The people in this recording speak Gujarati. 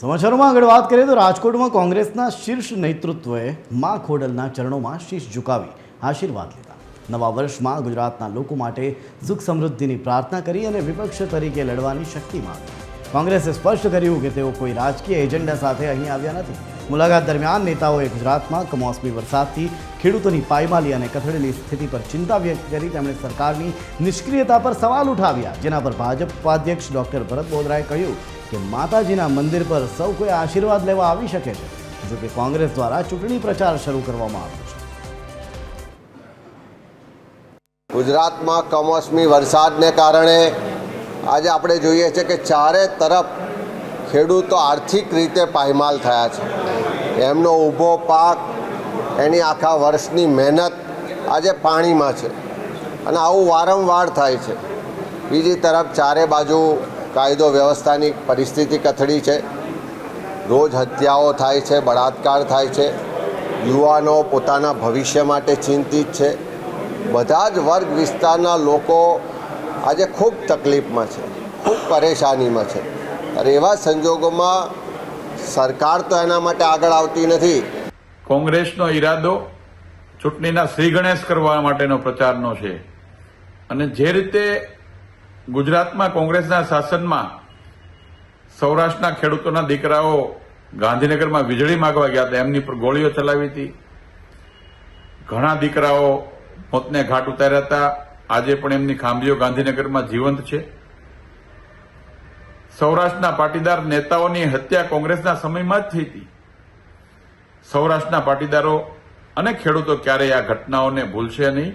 સમાચારોમાં આગળ વાત કરીએ તો રાજકોટમાં કોંગ્રેસના શીર્ષ નેતૃત્વએ મા ખોડલના ચરણોમાં શીશ ઝુકાવી આશીર્વાદ લીધા. નવા વર્ષમાં ગુજરાતના લોકો માટે સુખ સમૃદ્ધિની પ્રાર્થના કરી અને વિપક્ષ તરીકે લડવાની શક્તિ માંગી. કોંગ્રેસે સ્પષ્ટ કર્યું કે તેઓ કોઈ રાજકીય એજન્ડા સાથે અહીં આવ્યા નથી. મુલાકાત દરમિયાન નેતાઓએ ગુજરાતમાં કમોસમી વરસાદથી ખેડૂતોની પાયમાલી અને કથળેલી સ્થિતિ પર ચિંતા વ્યક્ત કરી. તેમણે સરકારની નિષ્ક્રિયતા પર સવાલ ઉઠાવ્યા, જેના પર ભાજપ ઉપાધ્યક્ષ ડોક્ટર ભરત બોદરાએ કહ્યું કે માતાજીના મંદિર પર સૌ કોઈ આશીર્વાદ લેવા આવી શકે છે. જોકે કોંગ્રેસ દ્વારા ચૂંટણી પ્રચાર શરૂ કરવામાં આવ્યો છે. ગુજરાતમાં કમોસમી વરસાદને કારણે આજે આપણે જોઈએ છે કે ચારે તરફ ખેડૂતો આર્થિક રીતે પાયમાલ થયા છે. એમનો ઊભો પાક, એની આખા વર્ષની મહેનત આજે પાણીમાં છે અને આવું વારંવાર થાય છે. બીજી તરફ ચારે બાજુ કાયદો વ્યવસ્થાની પરિસ્થિતિ કથળી છે. રોજ હત્યાઓ થાય છે, બળાત્કાર થાય છે. યુવાનો પોતાના ભવિષ્ય માટે ચિંતિત છે. બધા જ વર્ગ વિસ્તારના લોકો આજે ખૂબ તકલીફમાં છે, ખૂબ પરેશાનીમાં છે. અને એવા સંજોગોમાં સરકાર તો એના માટે આગળ આવતી નથી. કોંગ્રેસનો ઈરાદો ચૂંટણીના શ્રી ગણેશ કરવા માટેનો પ્રચારનો છે અને જે રીતે ગુજરાતમાં કોંગ્રેસના શાસનમાં સૌરાષ્ટ્રના ખેડૂતોના દીકરાઓ ગાંધીનગરમાં વીજળી માંગવા ગયા હતા, એમની પર ગોળીઓ ચલાવી હતી. ઘણા દીકરાઓ મોતને ઘાટ ઉતાર્યા હતા. આજે પણ એમની ખાંભીઓ ગાંધીનગરમાં જીવંત છે. સૌરાષ્ટ્રના પાટીદાર નેતાઓની હત્યા કોંગ્રેસના સમયમાં જ થઈ હતી. સૌરાષ્ટ્રના પાટીદારો અને ખેડૂતો ક્યારેય આ ઘટનાઓને ભૂલશે નહીં.